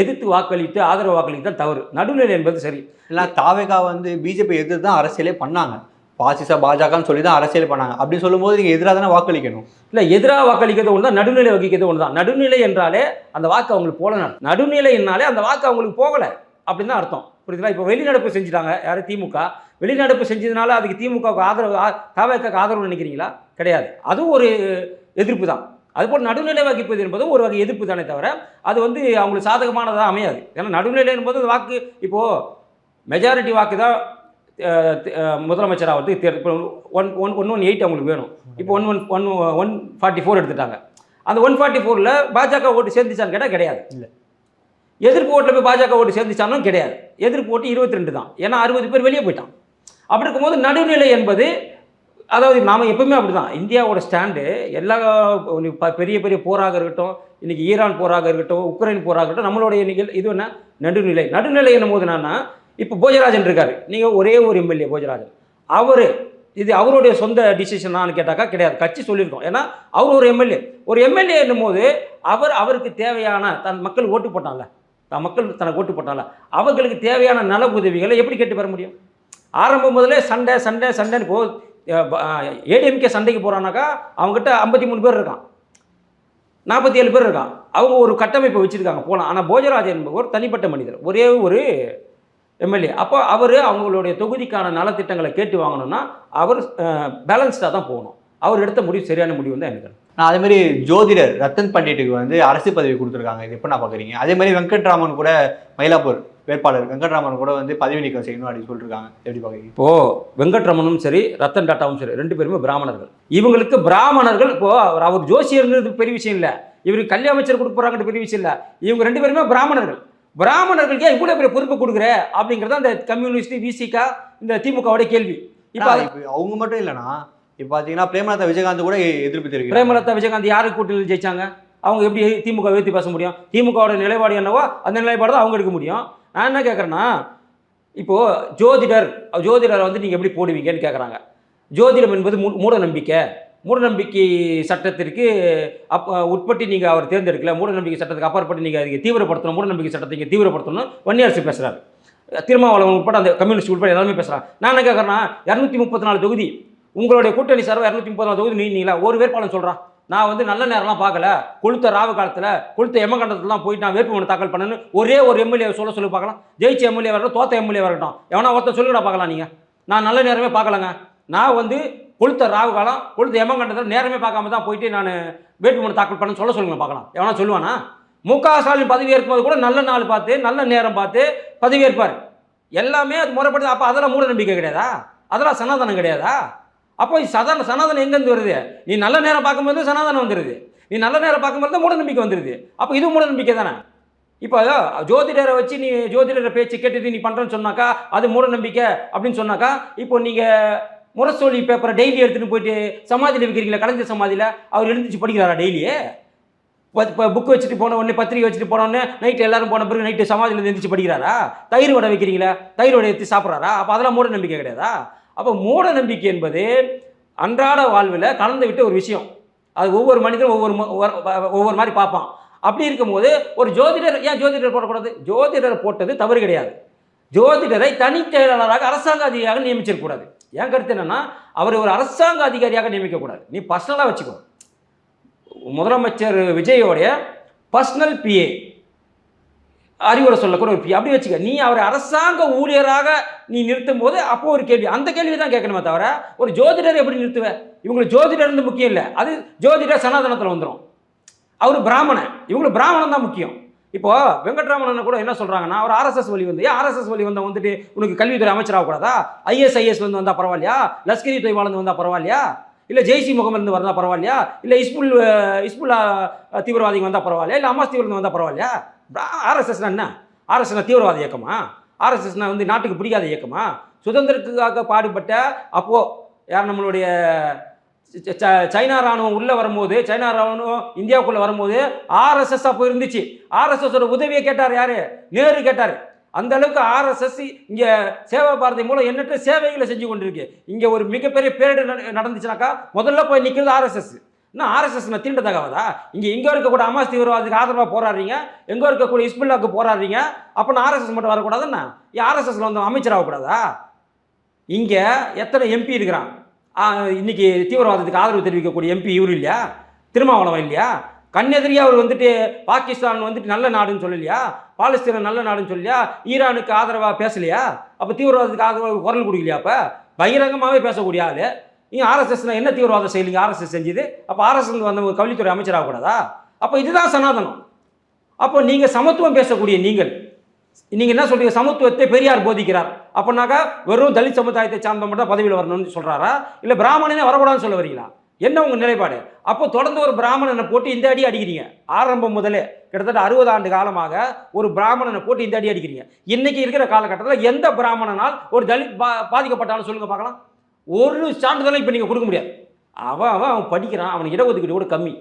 எதிர்த்து வாக்களித்து ஆதரவு வாக்களித்து தான் தவறு. நடுநிலை என்பது சரி. இல்லை, தாவேகா வந்து பிஜேபி எதிர்த்து தான் அரசியலே பண்ணாங்க, பாசிச பாஜகன்னு சொல்லி தான் அரசியல் பண்ணாங்க. அப்படி சொல்லும்போது நீங்கள் எதிராக தானே வாக்களிக்கணும். இல்லை, எதிராக வாக்களிக்கிறது ஒன்று தான், நடுநிலை வகிக்கிறது ஒன்று தான். நடுநிலை என்றாலே அந்த வாக்கு அவங்களுக்கு போகல, நடுநிலை என்னாலே அந்த வாக்கு அவங்களுக்கு போகலை அப்படின்னு தான் அர்த்தம். புரியுதுங்களா? இப்போ வெளிநடப்பு செஞ்சுட்டாங்க யார்? திமுக. வெளிநடப்பு செஞ்சதுனால அதுக்கு திமுகவுக்கு ஆதரவு, தாவேக்காவுக்கு ஆதரவு நினைக்கிறீங்களா? கிடையாது. அதுவும் ஒரு எதிர்ப்பு தான். அதுபோல் நடுநிலை வகிப்பது என்பதும் ஒரு வகை எதிர்ப்பு தானே தவிர அது வந்து அவங்களுக்கு சாதகமானதாக அமையாது. ஏன்னா நடுநிலை என்பது வாக்கு, இப்போது மெஜாரிட்டி வாக்கு தான் முதலமைச்சராக வந்து இப்போ 118 அவங்களுக்கு வேணும். இப்போ 144 எடுத்துட்டாங்க. அந்த 144ல் பாஜக ஓட்டு சேர்ந்துச்சான்னு கேட்டால் கிடையாது. இல்லை, எதிர்ப்பு ஓட்டில் போய் பாஜக ஓட்டு சேர்ந்துச்சானும் கிடையாது. எதிர்ப்பு ஓட்டு 22 தான். ஏன்னா 60 பேர் வெளியே போயிட்டான். அப்படி இருக்கும்போது நடுநிலை என்பது, அதாவது நாம் எப்பவுமே அப்படி தான். இந்தியாவோட ஸ்டாண்டு எல்லா பெரிய பெரிய போராக இருக்கட்டும், இன்றைக்கி ஈரான் போராக இருக்கட்டும், உக்ரைன் போராக இருக்கட்டும், நம்மளுடைய இது என்ன நடுநிலை. நடுநிலை என்னும் போது என்னன்னா, இப்போ போஜராஜன் இருக்கார், நீங்கள் ஒரே ஒரு எம்எல்ஏ போஜராஜன், இது அவருடைய சொந்த டிசிஷனான்னு கேட்டாக்கா கிடையாது, கட்சி சொல்லியிருக்கோம். ஏன்னா அவர் ஒரு எம்எல்ஏ என்னும் போது அவருக்கு தேவையான மக்கள் ஓட்டு போட்டாங்கல்ல, மக்கள் தனக்கு ஓட்டு போட்டாங்கல்ல, அவர்களுக்கு தேவையான நல உதவிகளை எப்படி கேட்டு பெற முடியும்? ஆரம்பம் முதலே சண்டைன்னு போ ஏடிஎம்கே சண்டைக்கு போகிறானாக்கா அவங்ககிட்ட 53 பேர் இருக்கான், 47 பேர் இருக்கான். அவங்க ஒரு கட்டமைப்பை வச்சுருக்காங்க போகலாம். ஆனால் போஜராஜன் என்பவர் தனிப்பட்ட மனிதர், ஒரே ஒரு எம்எல்ஏ. அப்போ அவங்களுடைய தொகுதிக்கான நலத்திட்டங்களை கேட்டு வாங்கணும்னா அவர் பேலன்ஸ்டாக தான் போகணும். அவர் எடுத்த முடிவு சரியான முடிவு தான் எனக்கு. நான் அதே மாதிரி ஜோதிடர் ரத்தன் பண்டிட்டுக்கு வந்து அரசு பதவி கொடுத்துருக்காங்க. இது எப்போ நான் பார்க்குறீங்க? அதே மாதிரி வெங்கட்ராமன் கூட மயிலாப்பூர் வேட்பாளர் வெங்கட்ராமன் கூட வந்து பதவி நீக்கம் செய்யணும் அப்படின்னு சொல்லியிருக்காங்க. எப்படி பார்க்குறீங்க? இப்போ வெங்கட்ரமனும் சரி ரத்தன் டாட்டாவும் சரி 2 பேருமே பிராமணர்கள். இவங்களுக்கு பிராமணர்கள் இப்போ அவர் ஜோசியர்ங்கிறது பெரிய விஷயம் இல்லை, இவருக்கு கல்வி அமைச்சர் கொடுக்க போறாங்கன்னு பெரிய விஷயம் இல்லை. இவங்க 2 பேருமே பிராமணர்கள். பிராமணர்களுக்கு ஏன் இவ்வளோ பெரிய பொறுப்பு கொடுக்குற அப்படிங்கிறத அந்த கம்யூனிஸ்ட் விசிகா இந்த திமுகவோட கேள்வி. இப்போ அவங்க மட்டும் இல்லைன்னா இப்போ பார்த்தீங்கன்னா பிரேமலதா விஜயகாந்த் கூட எதிர்ப்பு தெரிவிக்கிறாங்க. பிரேமலதா விஜயகாந்த் யாருக்கு கூட்டணியில் ஜெயிச்சாங்க? அவங்க எப்படி திமுக ஏற்றி பேச முடியும்? திமுகவோட நிலைப்பாடு என்னவோ அந்த நிலைப்பாடு தான் அவங்க எடுக்க முடியும். நான் என்ன கேட்குறேன்னா, இப்போது ஜோதிடரை வந்து நீங்கள் எப்படி போடுவீங்கன்னு கேட்குறாங்க. ஜோதிடம் என்பது மூட நம்பிக்கை. மூட நம்பிக்கை சட்டத்திற்கு உட்பட்டு நீங்கள் அவர் தேர்ந்தெடுக்கல. மூட நம்பிக்கை சட்டத்துக்கு அப்பாற்பட்டு நீங்கள் அதுக்கு தீவிரப்படுத்தணும், மூட நம்பிக்கை சட்டத்தை நீங்கள் தீவிரப்படுத்தணும் வன்னியரசு பேசுகிறாரு. திருமாவளவன் உட்பட அந்த கம்யூனிஸ்ட் உட்பட எல்லாமே பேசுகிறாங்க. நான் என்ன கேட்குறேன்னா, 234 தொகுதி உங்களுடைய கூட்டணி சார்பாக 234 தொகுதி நீங்களா ஒரு வேட்பாளர் சொல்கிறான், நான் வந்து நல்ல நேரம்லாம் பார்க்கல, கொளுத்த ராவு காலத்தில் கொளுத்த எமகண்டத்துலாம் போயிட்டு நான் வேட்புமனு தாக்கல் பண்ணணும்னு ஒரே ஒரு எம்எல்ஏ சொல்லி பார்க்கலாம். ஜெயிச்ச எம்எல்ஏ வரட்டும், தோத்த எம்எல்ஏ வரட்டும், எவனா ஒருத்தர் சொல்லிவிட பார்க்கலாம். நீங்கள் நான் நல்ல நேரமே பார்க்கலங்க, நான் வந்து கொளுத்த ராவு காலம் கொளுத்த எமகண்டத்தில் நேரமே பார்க்காம தான் போயிட்டு நான் வேட்புமனு தாக்கல் பண்ணு சொல்லுங்க பார்க்கலாம். எவனா சொல்லுவானா? மு.க. ஸ்டாலின் பதவி ஏற்கும்போது கூட நல்ல நாள் பார்த்து நல்ல நேரம் பார்த்து பதவி ஏற்பார். எல்லாமே அது முறைப்படி. அப்போ அதெல்லாம் மூட நம்பிக்கை கிடையாதா? அதெல்லாம் சனாதனம் கிடையாதா? அப்போ சனாதனம் எங்கேருந்து வருது? நீ நல்ல நேரம் பார்க்கும்போது சனாதனம் வந்துடுது, நீ நல்ல நேரம் பார்க்கும்போது தான் மூட நம்பிக்கை வந்துடுது. அப்போ இது மூட நம்பிக்கை தானே. இப்போ ஜோதிடரை வச்சு நீ ஜோதிடரை பேச்சு கேட்டுட்டு நீ பண்ணுறேன்னு சொன்னாக்கா அது மூட நம்பிக்கை அப்படின்னு சொன்னாக்கா, இப்போ நீங்கள் முரசொலி பேப்பரை டெய்லி எடுத்துகிட்டு போயிட்டு சமாதியில் வைக்கிறீங்களா? கலைஞர் சமாதியில் அவர் எழுந்துச்சு படிக்கிறாரா டெய்லியே? இப்போ புக்கு வச்சுட்டு போன உடனே பத்திரிக்கை வச்சுட்டு போனோடனே நைட்டு எல்லாரும் போன பிறகு நைட்டு சமாதியில் எழுந்திரிச்சு படிக்கிறாரா? தயிர் வடை வைக்கிறீங்களா? தயிர் வடை எடுத்து சாப்பிட்றாரா? அப்போ அதெல்லாம் மூட நம்பிக்கை கிடையாதா? அப்போ மூட நம்பிக்கை என்பது அன்றாட வாழ்வில் கலந்து விட்ட ஒரு விஷயம். அது ஒவ்வொரு மனிதனும் ஒவ்வொரு மாதிரி பார்ப்பான். அப்படி இருக்கும்போது ஒரு ஜோதிடர் ஏன் ஜோதிடர் போடக்கூடாது? ஜோதிடரை போட்டது தவறு கிடையாது. ஜோதிடரை தனிச் செயலாளராக அரசாங்க அதிகாரியாக நியமிச்சிடக்கூடாது. என் கருத்து என்னன்னா, அவர் ஒரு அரசாங்க அதிகாரியாக நியமிக்கக்கூடாது. நீ பர்சனலாக வச்சுக்கோ. முதலமைச்சர் விஜயோடைய பர்சனல் பிஏ அறிவுரை சொல்லக்கூட ஒரு பிஏ அப்படி வச்சுக்க. நீ அவர் அரசாங்க ஊழியராக நீ நிறுத்தும் போது அப்போ ஒரு கேள்வி, அந்த கேள்வி தான் கேட்கணுமே தவிர ஒரு ஜோதிடர் எப்படி நிறுத்துவேன்? இவங்களுக்கு ஜோதிடர் இருந்து முக்கியம் இல்லை, அது ஜோதிடர் சனாதனத்தில் வந்துடும். அவர் பிராமணன், இவங்களுக்கு பிராமணன் தான் முக்கியம். இப்போ வெங்கட்ராமன் கூட என்ன சொல்றாங்கன்னா, அவர் ஆர்எஸ்எஸ் வழி வந்து ஆர்எஸ்எஸ் வழி வந்த வந்துட்டு உனக்கு கல்வித்துறை அமைச்சராக கூடாதா? ஐஎஸ்ஐஎஸ் வந்து வந்தால் பரவாயில்லையா? லஷ்கரி தொய்வாளந்து வந்தால் பரவாயில்லையா? இல்லை ஜெய்சி முகமது வந்தால் பரவாயில்லையா? இல்லை இஸ்புல்லா தீவிரவாதிகள் வந்தால் பரவாயில்லையா? இல்லை அமாஸ் தீவிரவாதி வந்தால் பரவாயில்லையா? ஆர்எஸ்எஸ்னா என்ன? ஆர்எஸ்எஸ்னா தீவிரவாத இயக்கமா? ஆர்எஸ்எஸ்னா வந்து நாட்டுக்கு பிடிக்காத இயக்கமா? சுதந்திரத்துக்காக பாடுபட்ட அப்போது யார் நம்மளுடைய சைனா ராணுவம் உள்ளே வரும்போது, சைனா ராணுவம் இந்தியாவுக்குள்ளே வரும்போது ஆர்எஸ்எஸ் அப்போ இருந்துச்சு. ஆர்எஸ்எஸோட உதவியை கேட்டார் யார்? நேரு கேட்டார். அந்த அளவுக்கு ஆர்எஸ்எஸ் இங்கே சேவா பாரதி மூலம் எண்ணற்ற சேவைகளை செஞ்சு கொண்டிருக்கு. இங்கே ஒரு மிகப்பெரிய பேரிடர் நடந்துச்சுனாக்கா முதல்ல போய் நிற்கிறது ஆர்எஸ்எஸ். இன்னும் ஆர்எஸ்எஸ் தீண்டத்தகாவதா? இங்கே இருக்கக்கூடிய அமாஸ் தீவிரவாதிக்கு ஆதரவாக போராடுறீங்க, எங்கே இருக்கக்கூடிய இஸ்புல்லாவுக்கு போராடுறீங்க. அப்போ ஆர்எஸ்எஸ் மட்டும் வரக்கூடாதுன்னா ஆர்எஸ்எஸ்ல வந்து அமைச்சராகக்கூடாதா? இங்கே எத்தனை எம்பி இருக்கிறான்? இன்னைக்கு தீவிரவாதத்துக்கு ஆதரவு தெரிவிக்கக்கூடிய எம்பி இவர் இல்லையா? திருமாவளவன் இல்லையா? கண்ணெதிரியாக அவர் வந்துட்டு பாகிஸ்தான் வந்துட்டு நல்ல நாடுன்னு சொல்லலையா? பாலஸ்தீன நல்ல நாடுன்னு சொல்லலையா? ஈரானுக்கு ஆதரவாக பேசலையா? அப்போ தீவிரவாதத்துக்கு ஆதரவாக குரல் கொடுக்கலையா? அப்போ பகிரங்கமாகவே பேசக்கூடிய ஆள் இங்கே ஆர்எஸ்எஸ்னா என்ன தீவிரவாதம் செய்யலீங்க? ஆர்எஸ்எஸ் செஞ்சுது. அப்போ ஆர்எஸ்எஸ் வந்த ஒரு கல்வித்துறை அமைச்சராகக்கூடாதா? அப்போ இதுதான் சனாதனம். அப்போ நீங்கள் சமத்துவம் பேசக்கூடிய நீங்கள் என்ன சொல்றீங்க? சமத்துவத்தை பெரியார் போதிக்கிறார் அப்படின்னாக்கா வெறும் தலித் சமுதாயத்தை சார்ந்த மட்டும் பதவியில் வரணும்னு சொல்கிறாரா? இல்லை பிராமணனே வரக்கூடாதுன்னு சொல்ல வரீங்களா? என்ன உங்கள் நிலைப்பாடு? அப்போ தொடர்ந்து ஒரு பிராமணனை போட்டு இந்த அடி அடிக்கிறீங்க. ஆரம்பம் முதலே கிட்டத்தட்ட 60 ஆண்டு காலமாக ஒரு பிராமணனை போட்டு இந்த அடி அடிக்கிறீங்க. இன்னைக்கு இருக்கிற காலகட்டத்தில் எந்த பிராமணனால் ஒரு தலித் பாதிக்கப்பட்டாலும் சொல்லுங்க பார்க்கலாம். ஒரு சான்றிதழை இப்போ நீங்கள் கொடுக்க முடியாது. அவன் படிக்கிறான், அவனுக்கு இடஒதுக்கீடு கூட கம்மி.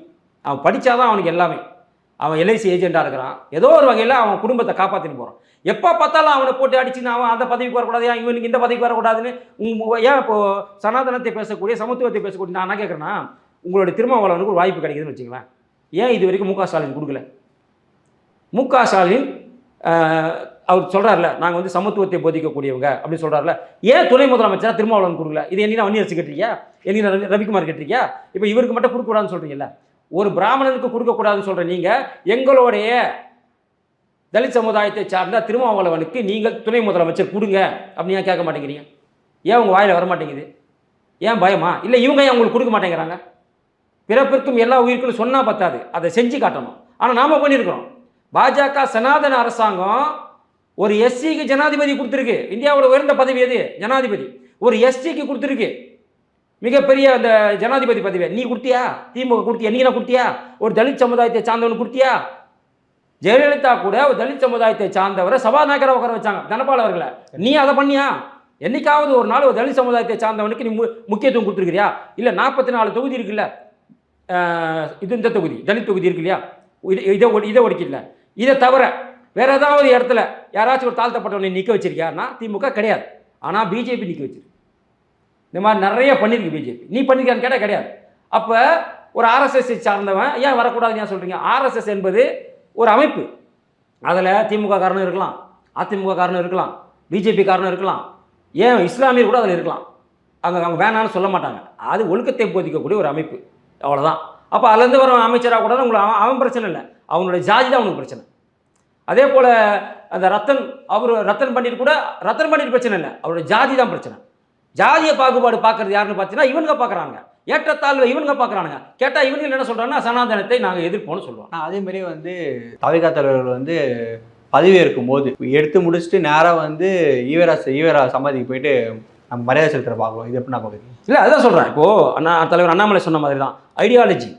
அவன் படித்தாதான் அவனுக்கு எல்லாமே. அவன் எல்ஐசி ஏஜென்ட்டாக இருக்கிறான். ஏதோ ஒரு வகையில் அவன் குடும்பத்தை காப்பாற்றின்னு போகிறான். எப்போ பார்த்தாலும் அவனை போட்டு அடிச்சுன்னு அவன் அந்த பதவிக்கு வரக்கூடாது, ஏன் இவனுக்கு இந்த பதவிக்கு வரக்கூடாதுன்னு ஏன் இப்போது சனாதனத்தை பேசக்கூடிய சமத்துவத்தை பேசக்கூடிய நான் என்ன கேட்குறேன்னா, உங்களுடைய திருமாவளவனுக்கு ஒரு வாய்ப்பு கிடைக்குதுன்னு வச்சுங்களேன். ஏன் இது வரைக்கும் மு.க. ஸ்டாலின் கொடுக்கல? மு.க. ஸ்டாலின் அவர் சொல்கிறார்ல, நாங்கள் வந்து சமத்துவத்தை போதிக்கக்கூடியவங்க அப்படின்னு சொல்கிறார்ல, ஏன் துணை முதலமைச்சராக திருமாவளவன் கொடுக்கல? இது என்ன வன்னியரசு கேட்டிருக்கியா? என்ன ரவிக்குமார் கேட்டிருக்கியா? இப்போ இவருக்கு மட்டும் கொடுக்கக்கூடாதுன்னு சொல்கிறீங்கல்ல, ஒரு பிராமணனுக்கு கொடுக்கக்கூடாதுன்னு சொல்கிற நீங்கள் எங்களுடைய தலித் சமுதாயத்தை சார்ந்த திருமாவளவனுக்கு நீங்கள் துணை முதலமைச்சர் கொடுங்க அப்படின்னு ஏன் கேட்க மாட்டேங்கிறீங்க? ஏன் உங்கள் வாயில் வர மாட்டேங்குது? ஏன் பயமா? இல்லை இவங்க ஏன் உங்களுக்கு கொடுக்க மாட்டேங்கிறாங்க? பிறப்பிற்கும் எல்லா உயிருக்கும் சொன்னால் பத்தாது, அதை செஞ்சு காட்டணும். ஆனால் நாம் பண்ணியிருக்கிறோம். பாஜக சனாதன அரசாங்கம் ஒரு எஸ்சிக்கு ஜனாதிபதி கொடுத்துருக்கு. இந்தியாவோட உயர்ந்த பதவி எது? ஜனாதிபதி. ஒரு எஸ்டிக்கு கொடுத்துருக்கு மிகப்பெரிய அந்த ஜனாதிபதி பதவியை. நீ கொடுத்தியா? திமுக கொடுத்தியா? நீங்க கொடுத்தியா? ஒரு தலித் சமுதாயத்தை சார்ந்தவனு கொடுத்தியா? ஜெயலலிதா கூட ஒரு தலித் சமுதாயத்தை சார்ந்தவரை சபாநாயகரை உட்கார வச்சாங்க, தனபால் அவர்களை. நீ அதை பண்ணியா? என்னைக்காவது ஒரு நாள் ஒரு தலித் சமுதாயத்தை சார்ந்தவனுக்கு நீ முக்கியத்துவம் கொடுத்துருக்கிறியா? இல்லை 44 தொகுதி இருக்குல்ல, இது இந்த தொகுதி தலித் தொகுதி இருக்கு இல்லையா, இதை ஒடுக்கல. இதை தவிர வேற ஏதாவது இடத்துல யாராச்சும் ஒரு தாழ்த்தப்பட்டவனை நிற்க வச்சிருக்கியாருன்னா திமுக கிடையாது. ஆனால் பிஜேபி நிற்க வச்சிருக்கு. இந்த மாதிரி நிறைய பண்ணியிருக்கு பிஜேபி. நீ பண்ணிருக்கான்னு கேட்டால் கிடையாது. அப்போ ஒரு ஆர்எஸ்எஸ் சார்ந்தவன் ஏன் வரக்கூடாதுன்னு ஏன் சொல்கிறீங்க? ஆர்எஸ்எஸ் என்பது ஒரு அமைப்பு. அதில் திமுக காரணம் இருக்கலாம், அதிமுக காரணம் இருக்கலாம், பிஜேபி காரணம் இருக்கலாம், ஏன் இஸ்லாமியர் கூட அதில் இருக்கலாம். அவங்க வேணான்னு சொல்ல மாட்டாங்க. அது ஒழுக்கத்தை போதிக்கக்கூடிய ஒரு அமைப்பு, அவ்வளோதான். அப்போ அதுலேருந்து வர அமைச்சராக கூட உங்களுக்கு அவன் பிரச்சனை இல்லை, அவனுடைய ஜாதி தான் அவனுக்கு பிரச்சனை. அதே போல் அந்த ரத்தன் பண்டிட் கூட ரத்தன் பண்டிட் பிரச்சனை இல்லை, அவருடைய ஜாதி தான் பிரச்சனை. ஜாதிய பாகுபாடு பார்க்கறது யாருன்னு பார்த்தீங்கன்னா இவனுங்க பார்க்குறாங்க, ஏற்றத்தாழ்வை இவனுங்க பார்க்குறாங்க. கேட்டால் இவங்க என்ன சொல்கிறாங்கன்னா சனாதனத்தை நாங்கள் எதிர்ப்போம்னு சொல்லுவோம். அதேமாரி தவிகா தலைவர்கள் பதவியேற்கும் போது எடுத்து முடிச்சுட்டு நேராக ஈவரா சமாதிக்கு போயிட்டு நம்ம மரியாதை செலுத்துகிற பார்க்குறோம். இது எப்படி நான் பார்க்குறேன்? இல்லை, அதான் சொல்கிறேன். இப்போது தலைவர் அண்ணாமலை சொன்ன மாதிரி தான் ஐடியாலஜி,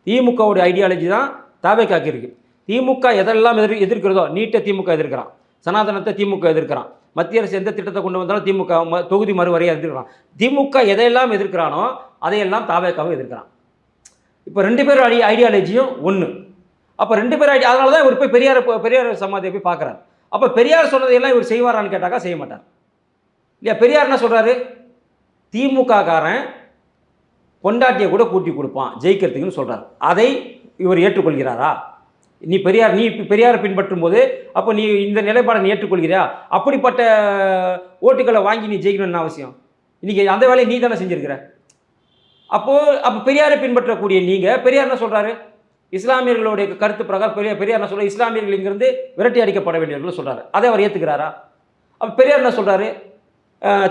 திமுகவுடைய ஐடியாலஜி தான் தவிகாக்கு இருக்குது. திமுக எதெல்லாம் எதிர்க்கிறதோ, நீட்டை திமுக எதிர்க்கிறான், சனாதனத்தை திமுக எதிர்க்கிறான், மத்திய அரசு எந்த திட்டத்தை கொண்டு வந்தாலும் திமுக தொகுதி மறுவரையை எதிர்க்கிறான். திமுக எதையெல்லாம் எதிர்க்கிறானோ அதையெல்லாம் தவிகாவும் எதிர்க்கிறான். இப்போ 2 பேர் ஐடியாலஜியும் ஒன்று. அப்போ 2 பேர் அதனால தான் இவர் போய் பெரியார் சமாதியை போய் பார்க்குறாரு. அப்போ பெரியார் சொன்னதையெல்லாம் இவர் செய்வாரான்னு கேட்டாக்கா செய்ய மாட்டார் இல்லையா. பெரியார் என்ன சொல்கிறாரு? திமுக காரன் பொண்டாட்டியை கூட கூட்டி கொடுப்பான் ஜெயிக்கிறதுக்குன்னு சொல்கிறார். அதை இவர் ஏற்றுக்கொள்கிறாரா? நீ பெரியாரை பின்பற்றும் போது அப்போ நீ இந்த நிலைப்பாடை நீ ஏற்றுக்கொள்கிறியா? அப்படிப்பட்ட ஓட்டுகளை வாங்கி நீ ஜெயிக்கணும்னு அவசியம்? இன்றைக்கி அந்த வேலையை நீ தானே செஞ்சுருக்கிற. அப்போ பெரியாரை பின்பற்றக்கூடிய நீங்கள், பெரியார் என்ன சொல்கிறாரு? இஸ்லாமியர்களுடைய கருத்து பிரகாரம் பெரியார் என்ன சொல்கிறார்? இஸ்லாமியர்கள் இங்கிருந்து விரட்டி அடிக்கப்பட வேண்டியவர்கள் சொல்கிறாரு. அதை அவர் ஏற்றுக்கிறாரா? அப்போ பெரியார் என்ன சொல்கிறாரு?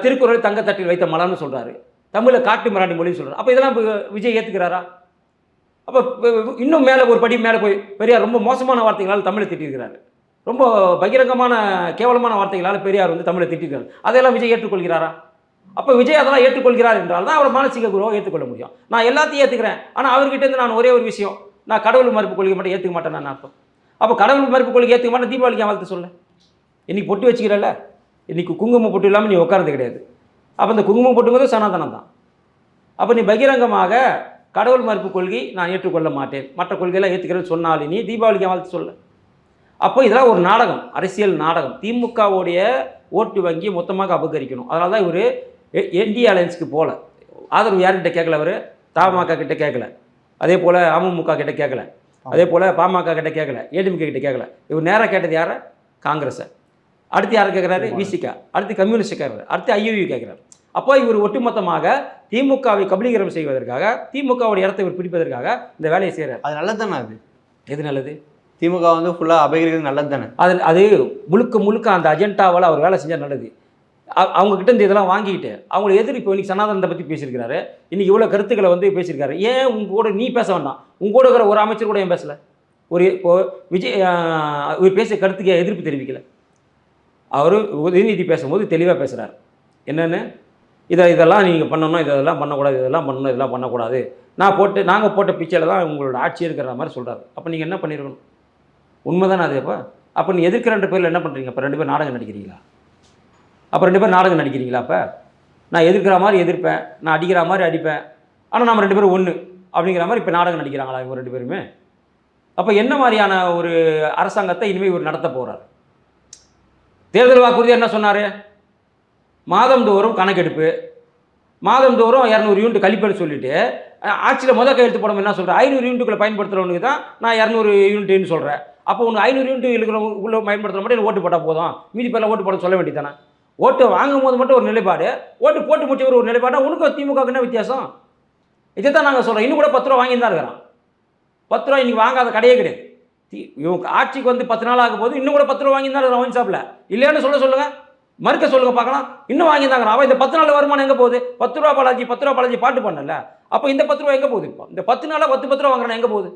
திருக்குறள் தங்கத்தட்டில் வைத்த மலர்னு சொல்கிறாரு, தமிழில் காட்டு மிராண்டி மொழின்னு சொல்கிறார். அப்போ இதெல்லாம் விஜய் ஏற்றுக்கிறாரா? அப்போ இன்னும் மேலே ஒரு படி மேலே போய் பெரியார் ரொம்ப மோசமான வார்த்தைகளால் தமிழை திட்டிருக்கிறாரு, ரொம்ப பகிரங்கமான கேவலமான வார்த்தைகளால் பெரியார் தமிழை திட்டிருக்கிறார். அதையெல்லாம் விஜய் ஏற்றுக்கொள்கிறாரா? அப்போ விஜய் அதெல்லாம் ஏற்றுக்கொள்கிறார் என்றால் தான் அவர் மானசீக குருவை ஏற்றுக்கொள்ள முடியும். நான் எல்லாத்தையும் ஏற்றுக்கிறேன், ஆனால் அவர்கிட்டேருந்து நான் ஒரே ஒரு விஷயம், நான் கடவுள் மறுப்பு கொள்கை மட்டும் ஏற்றுக்க மாட்டேன் நான் அர்த்தம். அப்போ கடவுள் மறுப்பு கொள்கை ஏற்றுக்க மாட்டேன், தீபாவளிக்கு வாழ்த்து சொல்ல. இன்றைக்கி பொட்டு வச்சுக்கிறல்ல, இன்றைக்கி குங்குமம் பொட்டு இல்லாமல் நீ உட்காரது கிடையாது. அப்போ இந்த குங்குமம் பொட்டுங்கிறது சனாதனம் தான். அப்போ நீ பகிரங்கமாக கடவுள் மறுப்பு கொள்கை நான் ஏற்றுக்கொள்ள மாட்டேன், மற்ற கொள்கையெல்லாம் ஏற்றுக்கிறேன்னு சொன்னாலும் நீ தீபாவளிக்கு வாழ்த்து சொல்ல. அப்போ இதெல்லாம் ஒரு நாடகம், அரசியல் நாடகம். திமுகவுடைய ஓட்டு வங்கி மொத்தமாக அபகரிக்கணும். அதனால தான் இவர் என்டிஏ அலையன்ஸுக்கு போகல. ஆதரவு யார்கிட்ட கேட்கல? அவர் தமாக கிட்ட கேட்கல, அதே போல் அமமுக கிட்ட கேட்கல, அதே போல் பாமக கிட்ட கேட்கல, ஏடிஎம்கே கிட்ட கேட்கல. இவர் நேராக கேட்டது யாரை? காங்கிரஸை. அடுத்து யாரை கேட்குறாரு? விசிகா. அடுத்து கம்யூனிஸ்ட் கேட்குறாரு, அடுத்து ஐயூ கேட்குறாரு. அப்போ இவர் ஒட்டுமொத்தமாக திமுகவை கபலீகரம் செய்வதற்காக, திமுகவுடைய இடத்தை இவர் பிடிப்பதற்காக இந்த வேலையை செய்கிறார். அது நல்லது தானே? அது எது நல்லது? திமுக ஃபுல்லாக அபகரிக்கிறது நல்லது தானே? அது முழுக்க அந்த அஜெண்டாவால் அவர் வேலை செஞ்சால் நல்லது. அவங்ககிட்ட இந்த இதெல்லாம் வாங்கிக்கிட்டு அவங்களை இப்போ இன்றைக்கி சனாதனத்தை பற்றி பேசியிருக்கிறாரு, இன்றைக்கி இவ்வளோ கருத்துக்களை பேசியிருக்காரு. ஏன் உங்களோட நீ பேச வேண்டாம்? உங்களோட இருக்கிற ஒரு அமைச்சர் கூட ஏன் பேசலை? விஜய் இவர் பேசிய கருத்துக்கு எதிர்ப்பு தெரிவிக்கலை. அவர் உதயநிதி பேசும்போது தெளிவாக பேசுகிறார். என்னென்னு? இதெல்லாம் நீங்கள் பண்ணணும், இதெல்லாம் பண்ணக்கூடாது, இதெல்லாம் பண்ணணும், இதெல்லாம் பண்ணக்கூடாது, நாங்கள் போட்ட பிச்சையில் தான் உங்களோட ஆட்சி இருக்கிற மாதிரி சொல்கிறாரு. அப்போ நீங்கள் என்ன பண்ணியிருக்கணும்? உண்மை தானே அது? அப்போ நீ எதிர்க்கிறன்ற பேரில் என்ன பண்ணுறீங்க? அப்போ 2 பேர் நாடகம் நடிக்கிறீங்களா? அப்போ 2 பேர் நாடகம் நடிக்கிறீங்களா? அப்போ நான் எதிர்க்கிற மாதிரி எதிர்ப்பேன், நான் அடிக்கிற மாதிரி அடிப்பேன், ஆனால் நம்ம 2 பேரும் ஒன்று அப்படிங்கிற மாதிரி இப்போ நாடகம் நடிக்கிறாங்களா இவங்க 2 பேருமே? அப்போ என்ன மாதிரியான ஒரு அரசாங்கத்தை இனிமேல் இவர் நடத்த போகிறார்? தேர்தல் வாக்குறுதி என்ன சொன்னார்? மாதந்தோறும் கணக்கெடுப்பு, மாதந்தோறும் 200 யூனிட் கழிப்பேன்னு சொல்லிட்டு ஆட்சியில் கையெழுத்து போடாமல் என்ன சொல்கிறேன்? 500 யூனிட்டுக்குள்ளே பயன்படுத்துகிறவனுக்கு தான் நான் 200 யூனிட்டுன்னு சொல்கிறேன். அப்போ உனக்கு 500 யூனிட் இருக்கிறவங்களுக்குள்ளே பயன்படுத்துகிற மட்டும் எனக்கு ஓட்டு போட்டால் போதும், மீதி பேரில் ஓட்டு போட சொல்ல வேண்டியதானே? ஓட்டு வாங்கும் போது மட்டும் ஒரு நிலைப்பாடு, ஓட்டு போட்டு முடிச்சவர் ஒரு நிலைப்பாடு. உனக்கு திமுக என்ன வித்தியாசம்? இதை தான் நாங்கள் சொல்கிறோம். இன்னும் கூட 10 ரூபா வாங்கி தான் இருக்கிறான். 10 ரூபா இன்றைக்கி வாங்காத கடையே கிடையாது. இவங்க ஆட்சிக்கு 10 நாள் ஆகும் போது இன்னும் கூட 10 ரூபா வாங்கி தான் இருக்கிறான் ஒயின் ஷாப்பில். இல்லையான்னு சொல்லுங்கள். மறுக்க சொல்லுங்க பார்க்கலாம். இன்னும் வாங்கியிருந்தாங்க. அவன் இந்த 10 நாள் வருமானம் எங்கே போகுது? 10 ரூபா பாலாஜி 10 ரூபா பாலாஜி பாட்டு பண்ணல. அப்போ இந்த 10 ரூபா எங்கே போகுது? இப்போ இந்த 10 நாளில் 10 ரூபா வாங்குறான் எங்கே போகுது?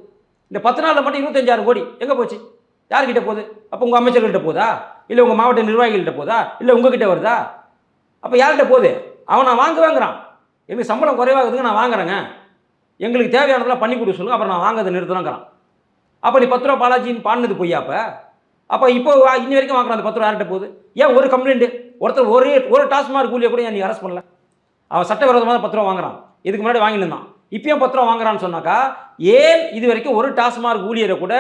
இந்த 10 நாளில் மட்டும் 25,000 கோடி எங்கே போச்சு? யார்கிட்ட போகுது? அப்போ உங்கள் அமைச்சர்கள்ட்ட போதா, இல்லை உங்கள் மாவட்ட நிர்வாகிகள்கிட்ட போதா, இல்லை உங்ககிட்ட வருதா? அப்போ யார்கிட்ட போகுது? அவன் நான் வாங்குவேங்கிறான். எனக்கு சம்பளம் குறைவாகுதுங்க, நான் வாங்குறேங்க, எங்களுக்கு தேவையானதெல்லாம் பண்ணி கொடுக்க சொல்லுங்க, அப்புறம் நான் வாங்குறதை நிறுத்தணுங்கிறான். அப்போ நீ 10 ரூபா பாலாஜின்னு பாடினது பொய்யா? அப்போ இப்போ இன்னி வரைக்கும் வாங்குறான். அந்த 10 ரூபா யார்கிட்ட போகுது? ஏன் ஒரு கம்ப்ளைண்ட் ஒருத்தர் ஒரு டாஸ்மார்க் கூலியை கூட நீ அரெஸ்ட் பண்ணல? அவன் சட்டவிரோதமாக 10 ரூபா வாங்குறான். இதுக்கு முன்னாடி வாங்கியிருந்தான், இப்பயும் 10 ரூபா வாங்குறான்னு சொன்னாக்கா ஏன் இது வரைக்கும் ஒரு டாஸ்மார்க் ஊழியரை கூட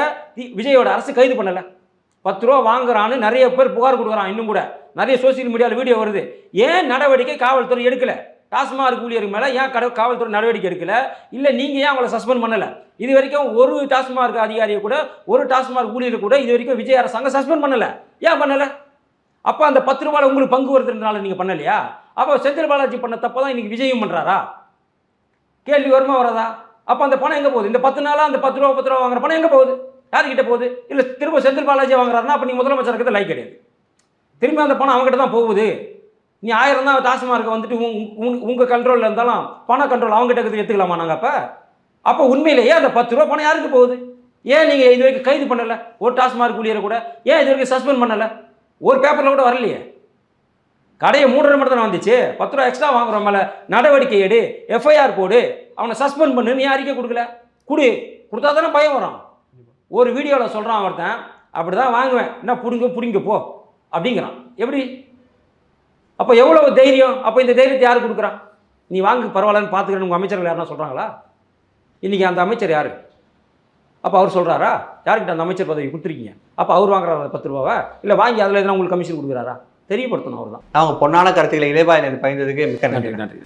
விஜயோட அரசு கைது பண்ணலை? 10 ரூபா வாங்குறான்னு நிறைய பேர் புகார் கொடுக்குறான். இன்னும் கூட நிறைய சோசியல் மீடியாவில் வீடியோ வருது. ஏன் நடவடிக்கை காவல்துறை எடுக்கல? டாஸ்மார்க் ஊழியருக்கு மேலே ஏன் காவல்துறை நடவடிக்கை எடுக்கல? இல்லை நீங்கள் ஏன் அவங்களை சஸ்பெண்ட் பண்ணலை? இது வரைக்கும் ஒரு டாஸ்மார்க் அதிகாரியை கூட, ஒரு டாஸ்மார்க் ஊழியரை கூட இது வரைக்கும் விஜய் அரசாங்கம் சஸ்பெண்ட் பண்ணலை. ஏன் பண்ணலை? அப்போ அந்த 10 ரூபாயில் உங்களுக்கு பங்கு வருதுன்றனால நீங்கள் பண்ணலையா? அப்போ செந்தில் பாலாஜி பண்ண தப்பை தான் இன்னைக்கு விஜயும் பண்ணுறாரா? கேள்வி வருமா வராதா? அப்போ அந்த பணம் எங்கே போகுது? இந்த 10 நாளாக அந்த 10 ரூபா வாங்குற பணம் எங்கே போகுது? யார்கிட்ட போகுது? இல்லை திரும்ப செந்தில் பாலாஜி வாங்குறாருன்னா அப்போ நீங்கள் முதலமைச்சருக்கு லைக் கிடையாது. திரும்பி அந்த பணம் அவங்ககிட்ட தான் போகுது. நீ 1000 தான் டாஸ்மார்க்கை வந்துட்டு உங்கள் கண்ட்ரோலில் இருந்தாலும் பண கண்ட்ரோல் அவங்ககிட்ட எடுத்துக்கலாமா நாங்கள்? அப்போ உண்மையிலேயே அந்த 10 ரூபா பணம் யாருக்கு போகுது? ஏன் நீங்கள் இது வரைக்கும் கைது பண்ணலை? ஒரு டாஸ்மார்க் ஊழியரை கூட ஏன் இது வரைக்கும் சஸ்பெண்ட் பண்ணலை? ஒரு பேப்பரில் கூட வரலையே. கடையை மூடுற மட்டும் தான் வந்துச்சு. 10 ரூபா எக்ஸ்ட்ரா வாங்குற மேலே நடவடிக்கை எடு, எஃப்ஐஆர் போடு, அவனை சஸ்பெண்ட் பண்ணு. நீ அறிக்கை கொடுக்கல. கொடுத்தா தானே பயம் வரும். ஒரு வீடியோவில் சொல்கிறான் ஒருத்தன், அப்படி தான் வாங்குவேன், என்ன பிடிங்க போ அப்படிங்கிறான். எப்படி? அப்போ எவ்வளோ தைரியம்? அப்போ இந்த தைரியத்தை யார் கொடுக்குறான்? நீ வாங்கு பரவாயில்லன்னு பார்த்துக்கிறேன்னு உங்கள் அமைச்சர்கள் யாருன்னா சொல்கிறாங்களா? இன்றைக்கி அந்த அமைச்சர் யார்? அப்போ அவர் சொல்கிறாரா? யாருக்கிட்ட அந்த அமைச்சர் பதவி கொடுத்துருக்கீங்க? அப்போ அவர் வாங்குறாரு 10 ரூபாவை? இல்லை வாங்கி அதில் எதனா உங்களுக்கு கமிஷன் கொடுக்குறாரா? தெரியப்படுத்தணும். அவர் தான். அவங்க பொன்னான கருத்துக்களை இளையபாய் பகிர்ந்ததுக்கு மிக்க நன்றி. நன்றி.